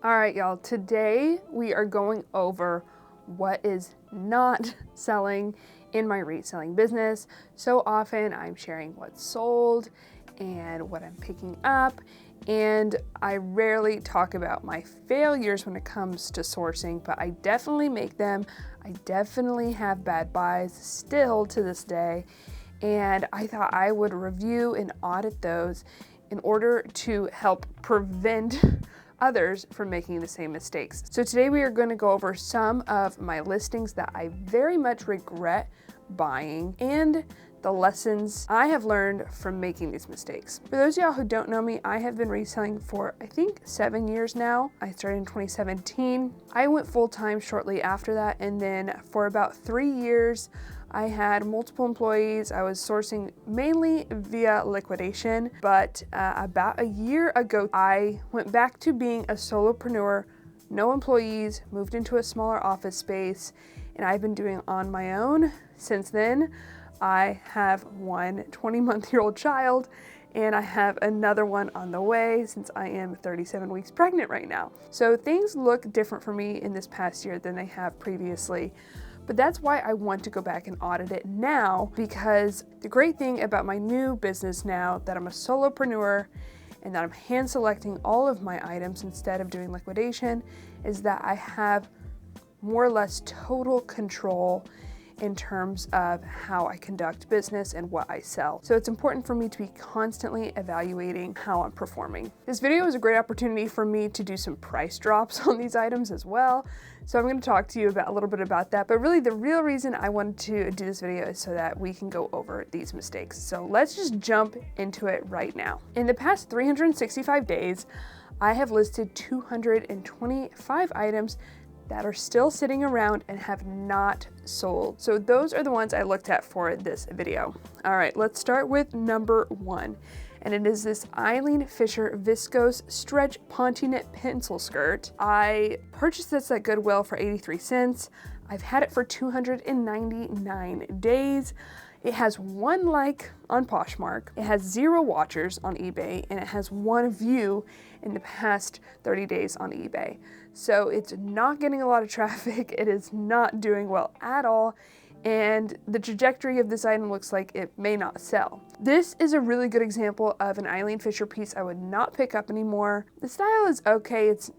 All right, y'all, today we are going over what is not selling in my reselling business. So often I'm sharing what's sold and what I'm picking up, and I rarely talk about my failures when it comes to sourcing, but I definitely make them. I definitely have bad buys still to this day, and I thought I would review and audit those in order to help prevent others from making the same mistakes. So today we are going to go over some of my listings that I very much regret buying and the lessons I have learned from making these mistakes. For those of y'all who don't know me, I have been reselling for I think 7 years now. I started in 2017. I went full-time shortly after that, and then for about 3 years I had multiple employees. I was sourcing mainly via liquidation, but about a year ago, I went back to being a solopreneur, no employees, moved into a smaller office space, and I've been doing it on my own since then. I have one 20-month-old child, and I have another one on the way since I am 37 weeks pregnant right now. So things look different for me in this past year than they have previously. But that's why I want to go back and audit it now, because the great thing about my new business now that I'm a solopreneur and that I'm hand selecting all of my items instead of doing liquidation is that I have more or less total control in terms of how I conduct business and what I sell. So it's important for me to be constantly evaluating how I'm performing. This video is a great opportunity for me to do some price drops on these items as well. So I'm going to talk to you about a little bit about that, but really the real reason I wanted to do this video is so that we can go over these mistakes. So let's just jump into it right now. In the past 365 days, I have listed 225 items that are still sitting around and have not sold. So those are the ones I looked at for this video. All right, let's start with number 1. And it is this Eileen Fisher Viscose Stretch Ponte Knit Pencil Skirt. I purchased this at Goodwill for 83 cents. I've had it for 299 days. It has 1 like on Poshmark, it has 0 watchers on eBay, and it has 1 view in the past 30 days on eBay. So it's not getting a lot of traffic, it is not doing well at all, and the trajectory of this item looks like it may not sell. This is a really good example of an Eileen Fisher piece I would not pick up anymore. The style is okay, it's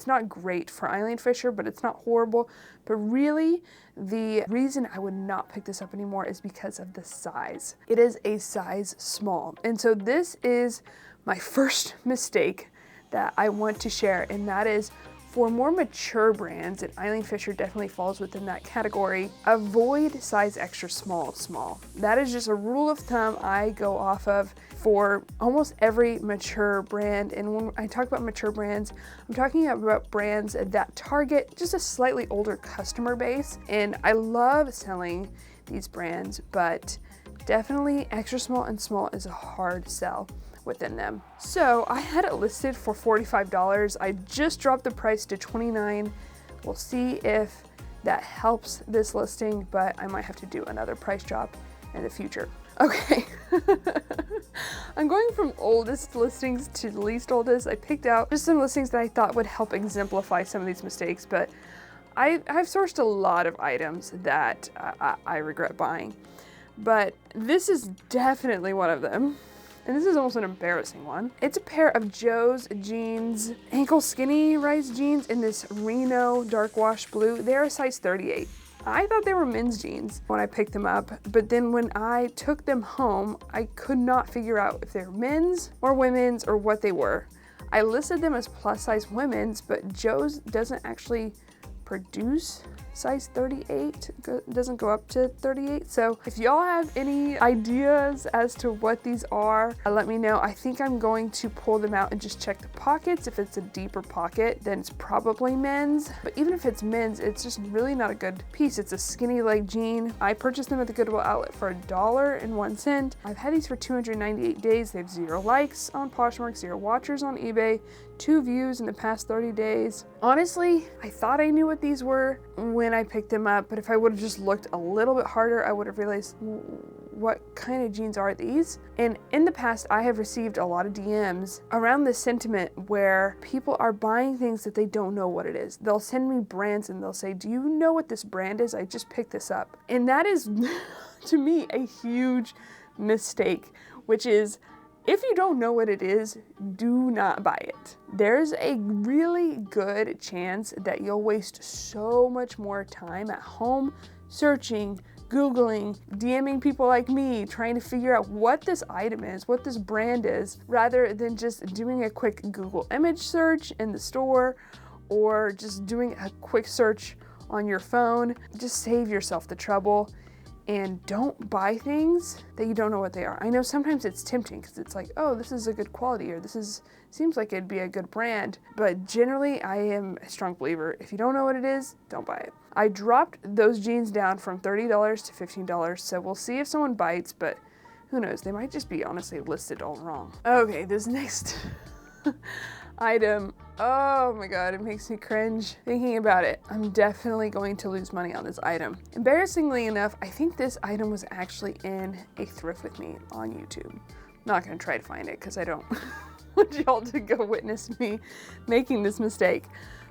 not great for Eileen Fisher, but it's not horrible. But really, the reason I would not pick this up anymore is because of the size. It is a size small. And so this is my first mistake that I want to share, and that is for more mature brands, and Eileen Fisher definitely falls within that category, avoid size extra small. That is just a rule of thumb I go off of for almost every mature brand. And when I talk about mature brands, I'm talking about brands that target just a slightly older customer base. And I love selling these brands, but definitely extra small and small is a hard sell within them. So I had it listed for $45. I just dropped the price to $29. We'll see if that helps this listing, but I might have to do another price drop in the future. Okay, I'm going from oldest listings to least oldest. I picked out just some listings that I thought would help exemplify some of these mistakes, but I've sourced a lot of items that I regret buying, but this is definitely one of them. And this is almost an embarrassing one. It's a pair of Joe's jeans, ankle skinny rise jeans in this Reno dark wash blue. They're a size 38. I thought they were men's jeans when I picked them up, but then when I took them home, I could not figure out if they're men's or women's or what they were. I listed them as plus size women's, but Joe's doesn't actually produce size 38, doesn't go up to 38. So if y'all have any ideas as to what these are, let me know. I think I'm going to pull them out and just check the pockets. If it's a deeper pocket, then it's probably men's. But even if it's men's, it's just really not a good piece. It's a skinny leg jean. I purchased them at the Goodwill outlet for $1.01. I've had these for 298 days. They have 0 likes on Poshmark, 0 watchers on eBay, 2 views in the past 30 days. Honestly, I thought I knew what these were when I picked them up, but if I would have just looked a little bit harder, I would have realized what kind of jeans are these? And in the past, I have received a lot of DMs around this sentiment where people are buying things that they don't know what it is. They'll send me brands and they'll say, do you know what this brand is? I just picked this up. And that is, to me, a huge mistake, which is, if you don't know what it is, do not buy it. There's a really good chance that you'll waste so much more time at home searching, Googling, DMing people like me, trying to figure out what this item is, what this brand is, rather than just doing a quick Google image search in the store or just doing a quick search on your phone. Just save yourself the trouble. And don't buy things that you don't know what they are. I know sometimes it's tempting because it's like, oh, this is a good quality, or seems like it'd be a good brand. But generally, I am a strong believer. If you don't know what it is, don't buy it. I dropped those jeans down from $30 to $15, so we'll see if someone bites, but who knows? They might just be honestly listed all wrong. Okay, this next item, oh my God, it makes me cringe thinking about it. I'm definitely going to lose money on this item. Embarrassingly enough, I think this item was actually in a thrift with me on YouTube. I'm not gonna try to find it because I don't want y'all to go witness me making this mistake.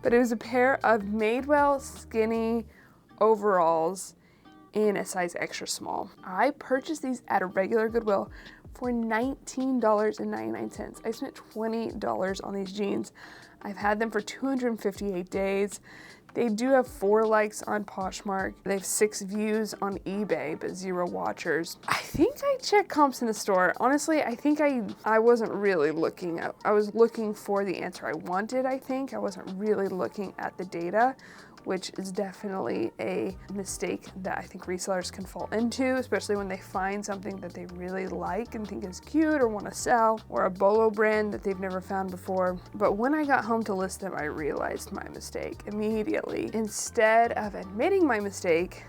But it was a pair of Madewell skinny overalls in a size extra small. I purchased these at a regular Goodwill for $19.99. I spent $20 on these jeans. I've had them for 258 days. They do have 4 likes on Poshmark. They have 6 views on eBay, but 0 watchers. I think I checked comps in the store. Honestly, I think I wasn't really looking at, I was looking for the answer I wanted, I think. I wasn't really looking at the data, which is definitely a mistake that I think resellers can fall into, especially when they find something that they really like and think is cute or want to sell, or a Bolo brand that they've never found before. But when I got home to list them, I realized my mistake immediately. Instead of admitting my mistake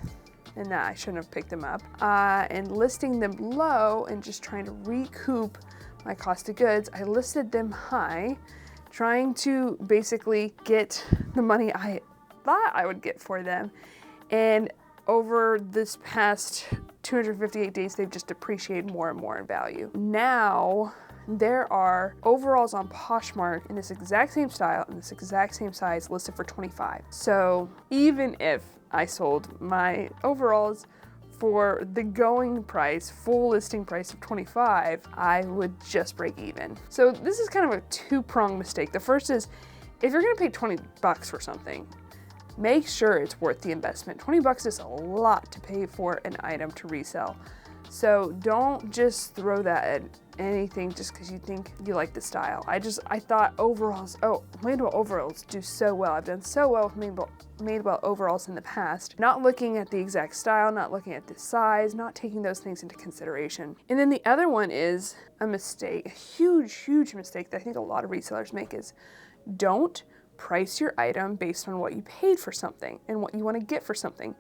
and that I shouldn't have picked them up, and listing them low and just trying to recoup my cost of goods, I listed them high, trying to basically get the money I thought I would get for them. And over this past 258 days, they've just depreciated more and more in value. Now, there are overalls on Poshmark in this exact same style and this exact same size listed for $25. So even if I sold my overalls for the going price, full listing price of $25, I would just break even. So this is kind of a two-pronged mistake. The first is, if you're gonna pay $20 for something, make sure it's worth the investment. $20 is a lot to pay for an item to resell. So don't just throw that at anything just because you think you like the style. I thought overalls, Madewell overalls do so well. I've done so well with Madewell overalls in the past. Not looking at the exact style, not looking at the size, not taking those things into consideration. And then the other one is a mistake, a huge, huge mistake that I think a lot of resellers make is don't price your item based on what you paid for something and what you want to get for something.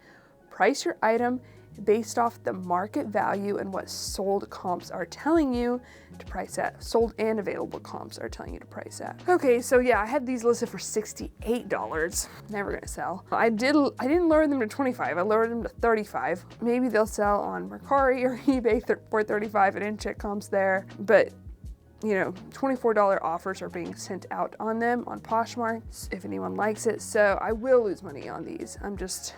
Price your item based off the market value and what sold comps are telling you to price at. Sold and available comps are telling you to price at. Okay, so yeah, I had these listed for $68. Never gonna sell. I didn't lower them to $25. I lowered them to $35. Maybe they'll sell on Mercari or eBay for $35. I didn't check comps there, but you know, $24 offers are being sent out on them on Poshmark if anyone likes it. So I will lose money on these. I'm just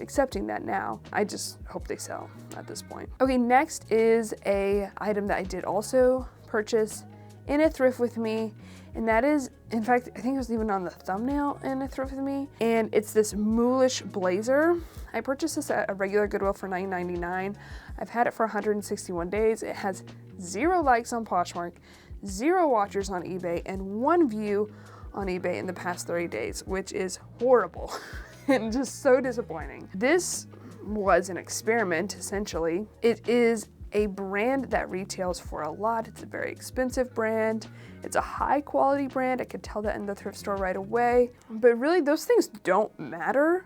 accepting that now. I just hope they sell at this point. Okay, next is a item that I did also purchase in a thrift with me. And that is, in fact, I think it was even on the thumbnail in a thrift with me. And it's this Moolish blazer. I purchased this at a regular Goodwill for $9.99. I've had it for 161 days. It has 0 likes on Poshmark, 0 watchers on eBay, and 1 view on eBay in the past 30 days, which is horrible and just so disappointing. This was an experiment, essentially. It is a brand that retails for a lot. It's a very expensive brand. It's a high quality brand. I could tell that in the thrift store right away. But really, those things don't matter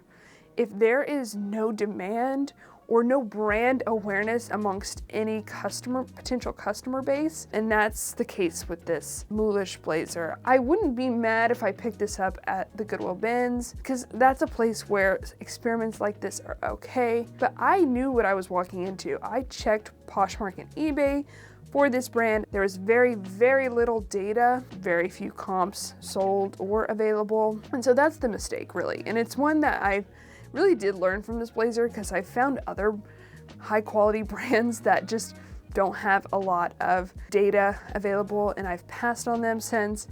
if there is no demand or no brand awareness amongst any potential customer base. And that's the case with this Moolish blazer. I wouldn't be mad if I picked this up at the Goodwill bins, because that's a place where experiments like this are okay. But I knew what I was walking into. I checked Poshmark and eBay for this brand. There was very, very little data, very few comps sold or available. And so that's the mistake, really. And it's one that I really did learn from this blazer, because I found other high quality brands that just don't have a lot of data available, and I've passed on them since.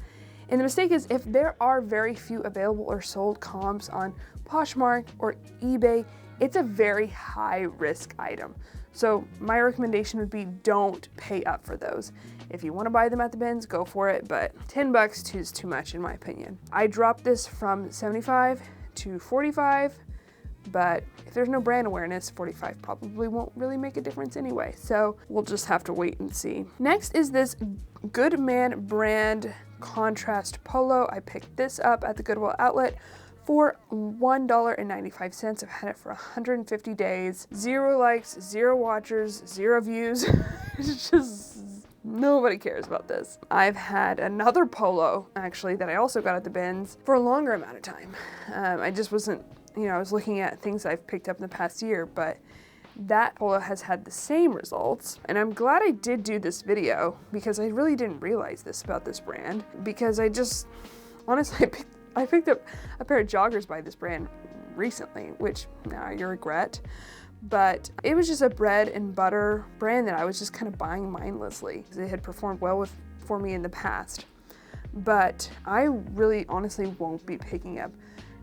And the mistake is, if there are very few available or sold comps on Poshmark or eBay, it's a very high risk item. So my recommendation would be, don't pay up for those. If you want to buy them at the bins, go for it, but $10 is too much in my opinion. I dropped this from 75 to 45, but if there's no brand awareness, 45 probably won't really make a difference anyway. So we'll just have to wait and see. Next is this Good Man brand contrast polo. I picked this up at the Goodwill outlet for $1.95. I've had it for 150 days. 0 likes, 0 watchers, 0 views. It's just, nobody cares about this. I've had another polo, actually, that I also got at the bins for a longer amount of time. I just wasn't, I was looking at things I've picked up in the past year, but that polo has had the same results. And I'm glad I did do this video, because I really didn't realize this about this brand, because honestly, I picked up a pair of joggers by this brand recently, which now I regret, but it was just a bread and butter brand that I was just kind of buying mindlessly. It had performed well for me in the past, but I really honestly won't be picking up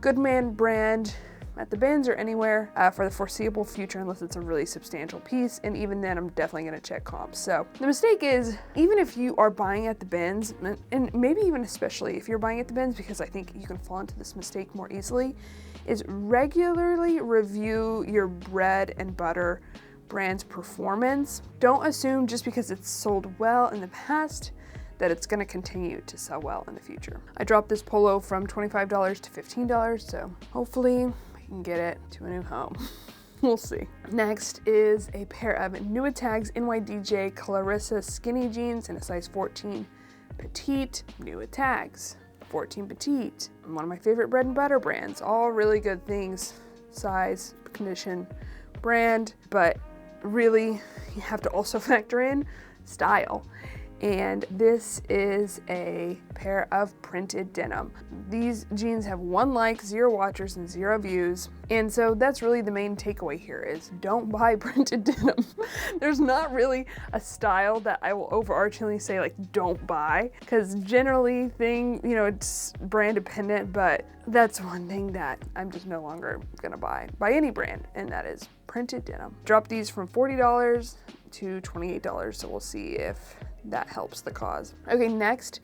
Good Man brand at the bins or anywhere for the foreseeable future, unless it's a really substantial piece, and even then I'm definitely going to check comps. So the mistake is, even if you are buying at the bins, and maybe even especially if you're buying at the bins, because I think you can fall into this mistake more easily, is regularly review your bread and butter brand's performance. Don't assume just because it's sold well in the past that it's going to continue to sell well in the future. I dropped this polo from $25 to $15, so hopefully can get it to a new home. We'll see. Next is a pair of Nuitags NYDJ Clarissa skinny jeans in a size 14 petite. Nuitags 14 petite, one of my favorite bread and butter brands. All really good things, size, condition, brand, but really you have to also factor in style. And this is a pair of printed denim. These jeans have 1 like, 0 watchers, and 0 views. And so that's really the main takeaway here, is don't buy printed denim. There's not really a style that I will overarchingly say like don't buy, because generally it's brand dependent, but that's one thing that I'm just no longer gonna buy any brand, and that is printed denim. Dropped these from $40 to $28, so we'll see if that helps the cause. Okay, next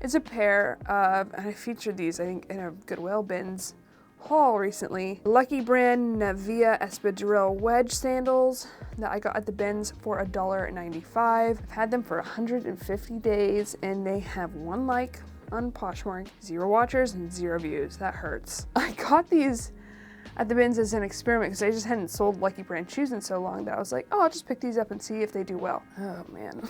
is a pair of, and I featured these I think in a Goodwill bins haul recently, Lucky brand Navia Espadrille wedge sandals that I got at the bins for $1.95. I've had them for 150 days, and they have 1 like on Poshmark, 0 watchers, and 0 views. That hurts. I got these at the bins as an experiment, because I just hadn't sold Lucky brand shoes in so long that I was like, oh, I'll just pick these up and see if they do well. Oh man.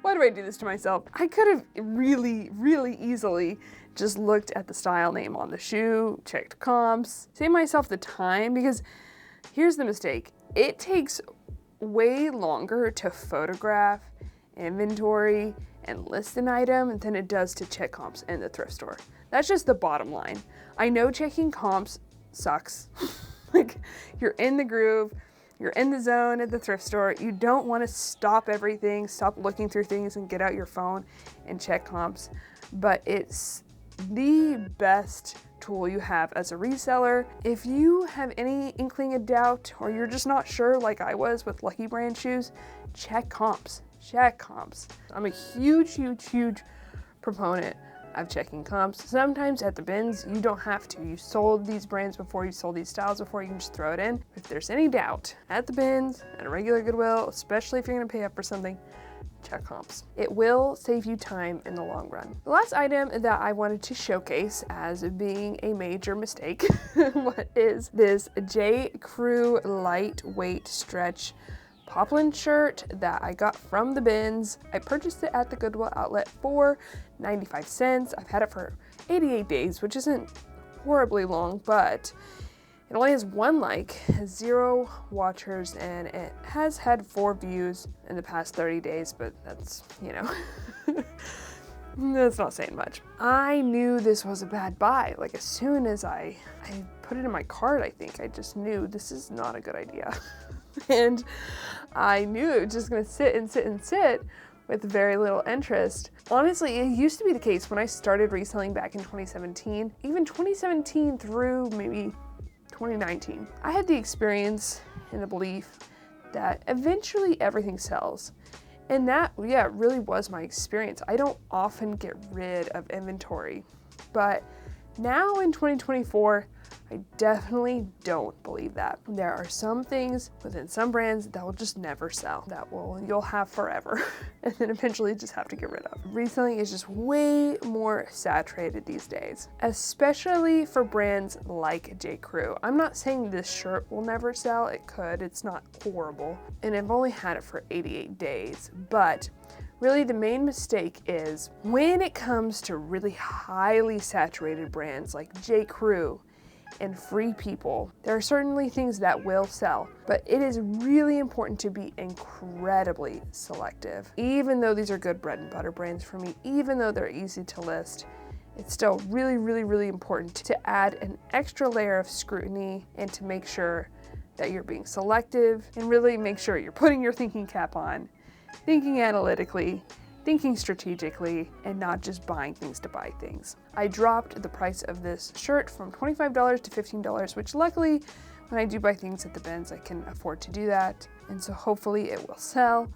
Why do I do this to myself? I could have really, really easily just looked at the style name on the shoe, checked comps, saved myself the time, because here's the mistake. It takes way longer to photograph, inventory, and list an item than it does to check comps in the thrift store. That's just the bottom line. I know checking comps sucks. Like, you're in the groove, you're in the zone at the thrift store. You don't want to stop everything, stop looking through things, and get out your phone and check comps. But it's the best tool you have as a reseller. If you have any inkling of doubt, or you're just not sure like I was with Lucky brand shoes, check comps. Check comps. I'm a huge, huge, huge proponent of checking comps. Sometimes at the bins, you don't have to. You sold these brands before, you sold these styles before, you can just throw it in. If there's any doubt, at the bins, at a regular Goodwill, especially if you're gonna pay up for something, check comps. It will save you time in the long run. The last item that I wanted to showcase as being a major mistake what is this J. Crew lightweight stretch poplin shirt that I got from the bins. I purchased it at the Goodwill outlet for 95 cents. I've had it for 88 days, which isn't horribly long, but it only has 1 like, has 0 watchers, and it has had 4 views in the past 30 days, but that's, you know, that's not saying much. I knew this was a bad buy. Like, as soon as I put it in my cart, I think I just knew this is not a good idea. And I knew it was just gonna sit and sit and sit with very little interest. Honestly, it used to be the case when I started reselling back in 2017, even 2017 through maybe 2019. I had the experience and the belief that eventually everything sells. And that, yeah, really was my experience. I don't often get rid of inventory, but now in 2024, I definitely don't believe that. There are some things within some brands that will just never sell, you'll have forever, and then eventually just have to get rid of. Reselling is just way more saturated these days, especially for brands like J. Crew. I'm not saying this shirt will never sell, it could, it's not horrible, and I've only had it for 88 days, but really, the main mistake is when it comes to really highly saturated brands like J. Crew and Free People, there are certainly things that will sell, but it is really important to be incredibly selective. Even though these are good bread and butter brands for me, even though they're easy to list, it's still really, really, really important to add an extra layer of scrutiny and to make sure that you're being selective and really make sure you're putting your thinking cap on, thinking analytically, thinking strategically, and not just buying things to buy things. I dropped the price of this shirt from $25 to $15, which luckily when I do buy things at the bins, I can afford to do that. And so hopefully it will sell.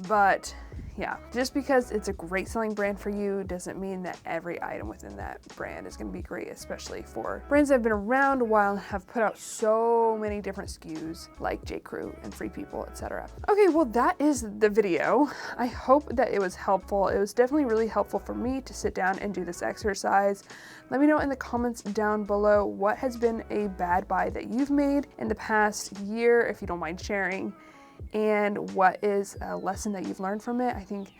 But yeah, just because it's a great selling brand for you doesn't mean that every item within that brand is going to be great, especially for brands that have been around a while and have put out so many different SKUs like J. Crew and Free People, etc. Okay, well that is the video. I hope that it was helpful. It was definitely really helpful for me to sit down and do this exercise. Let me know in the comments down below what has been a bad buy that you've made in the past year, if you don't mind sharing, and what is a lesson that you've learned from it. I think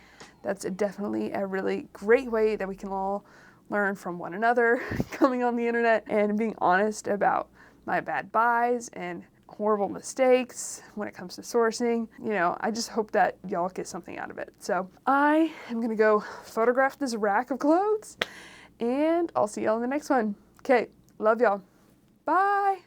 that's definitely a really great way that we can all learn from one another, coming on the internet and being honest about my bad buys and horrible mistakes when it comes to sourcing. You know, I just hope that y'all get something out of it. So I am gonna go photograph this rack of clothes and I'll see y'all in the next one. Okay, love y'all. Bye.